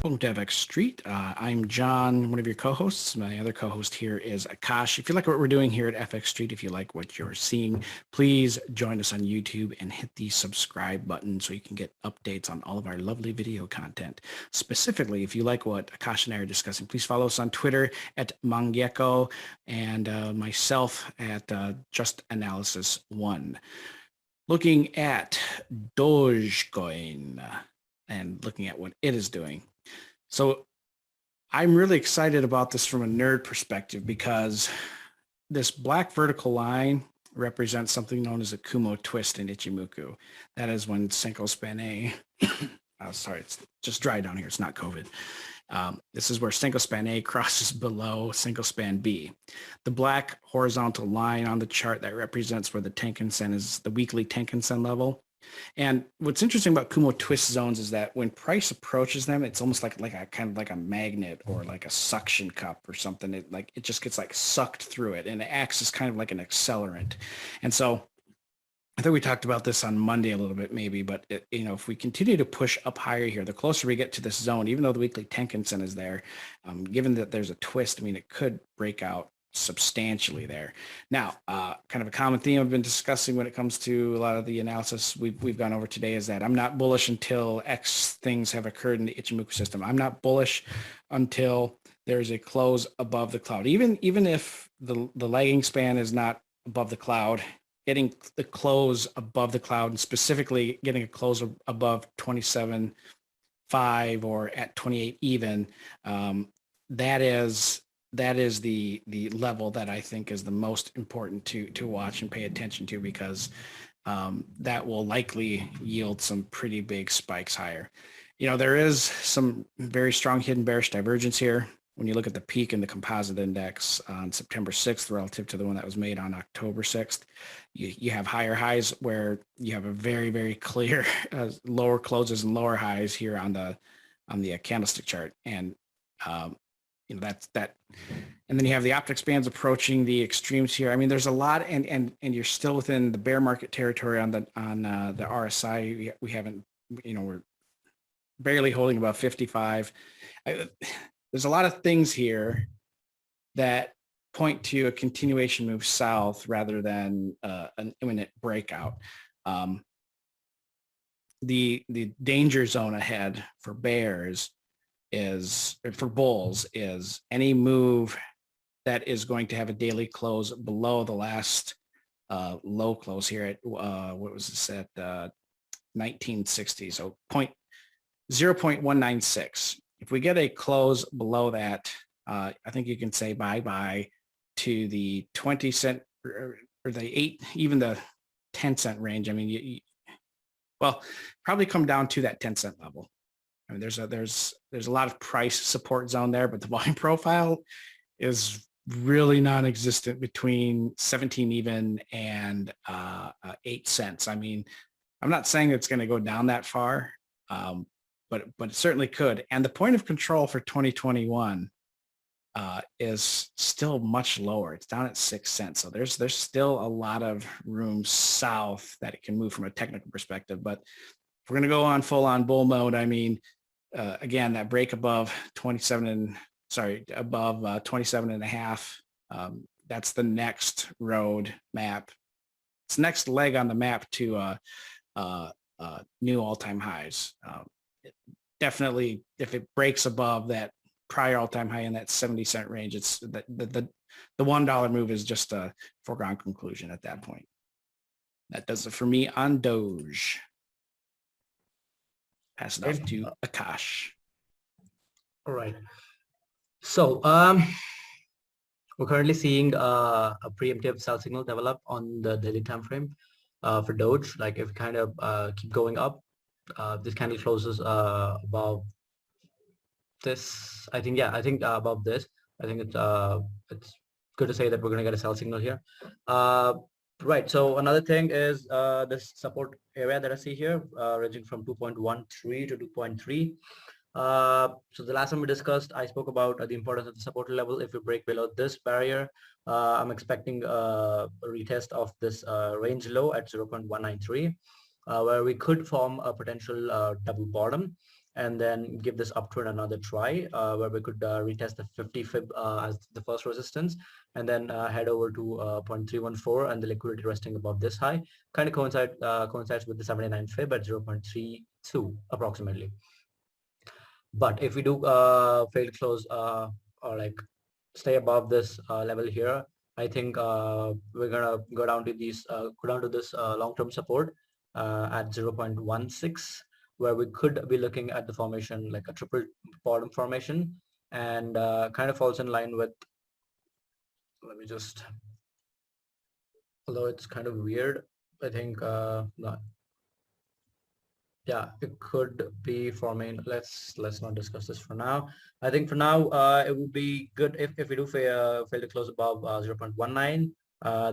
Welcome to FXStreet. I'm John, one of your co-hosts. My other co-host here is Akash. If you like what we're doing here at FXStreet, if you like what you're seeing, please join us on YouTube and hit the subscribe button so you can get updates on all of our lovely video content. Specifically, if you like what Akash and I are discussing, please follow us on Twitter at Mangyeko and myself at Just Analysis 1. Looking at Dogecoin and looking at what it is doing. So I'm really excited about this from a nerd perspective because this black vertical line represents something known as a Kumo twist in Ichimoku. That is when Senko span A, sorry, it's just dry down here. It's not COVID. This is where Senko span A crosses below Senko span B. The black horizontal line on the chart that represents where the Tenkan-sen is the weekly Tenkan-sen level. And what's interesting about Kumo twist zones is that when price approaches them, it's almost like a kind of like a magnet or like a suction cup or something. It just gets like sucked through it, and it acts as kind of like an accelerant. And so I think we talked about this on Monday a little bit maybe, but if we continue to push up higher here, the closer we get to this zone, even though the weekly Tenkan-sen is there, given that there's a twist, I mean, it could break out substantially there. Now, kind of a common theme I've been discussing when it comes to a lot of the analysis we've gone over today is that I'm not bullish until X things have occurred in the Ichimoku system. I'm not bullish until there's a close above the cloud. Even if the lagging span is not above the cloud, getting the close above the cloud and specifically getting a close above 27.5 or at 28 even, that is the level that I think is the most important to watch and pay attention to, because that will likely yield some pretty big spikes higher. There is some very strong hidden bearish divergence here. When you look at the peak in the composite index on September 6th relative to the one that was made on October 6th, you have higher highs where you have a very, very clear lower closes and lower highs here on the candlestick chart. And that's that. And then you have the optics bands approaching the extremes here. I mean, there's a lot, and you're still within the bear market territory on the RSI. We haven't, we're barely holding above 55. There's a lot of things here that point to a continuation move south rather than an imminent breakout. The danger zone ahead for bears for bulls is any move that is going to have a daily close below the last low close here at what was this at 1960, so 0.196. If we get a close below that, I think you can say bye-bye to the 20 cent or the 8, even the 10 cent range. I mean, probably come down to that 10 cent level. I mean, there's a lot of price support zone there, but the volume profile is really non-existent between 17 even and 8 cents. I mean, I'm not saying it's going to go down that far, but it certainly could. And the point of control for 2021 is still much lower. It's down at 6 cents. So there's still a lot of room south that it can move from a technical perspective. But if we're going to go on full on bull mode, I mean, again, that break above 27 and a half. That's the next road map. It's next leg on the map to new all-time highs. Definitely, if it breaks above that prior all-time high in that 70 cent range, it's the $1 move is just a foregone conclusion at that point. That does it for me on Doge. Pass it off to Akash. All right. So we're currently seeing a preemptive sell signal develop on the daily time frame for Doge. Like if we kind of keep going up, this candle closes above this. I think above this. I think it's good to say that we're going to get a sell signal here. Right. So another thing is this support area that I see here, ranging from 2.13 to 2.3. So the last time we discussed, I spoke about the importance of the support level. If we break below this barrier, I'm expecting a retest of this range low at 0.193, where we could form a potential double bottom. and then give this uptrend another try, where we could retest the 50 fib as the first resistance, and then head over to 0.314 and the liquidity resting above this high kind of coincides with the 79 fib at 0.32 approximately. But if we do fail to close or like stay above this level here, I think we're gonna go down to these this long-term support at 0.16, where we could be looking at the formation like a triple bottom formation, and kind of falls in line with, let me just, although it's kind of weird, I think not. Yeah, it could be forming. Let's not discuss this for now. I think for now, it would be good if we do fail to close above 0.19.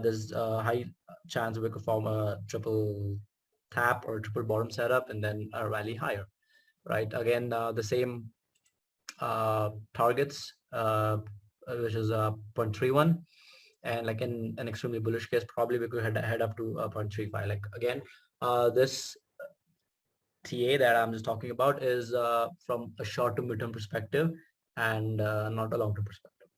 There's a high chance we could form a triple tap or triple bottom setup and then a rally higher, right? Again, the same targets, which is 0.31. And like in an extremely bullish case, probably we could head up to 0.35. Like again, this TA that I'm just talking about is from a short to midterm perspective and not a long-term perspective.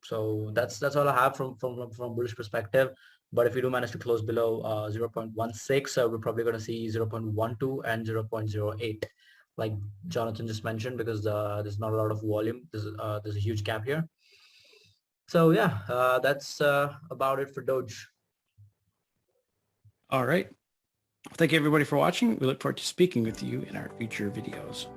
So that's all I have from bullish perspective. But if we do manage to close below 0.16, we're probably going to see 0.12 and 0.08, like Jonathan just mentioned, because there's not a lot of volume. There's a huge gap here. So yeah, that's about it for Doge. All right. Thank you everybody for watching. We look forward to speaking with you in our future videos.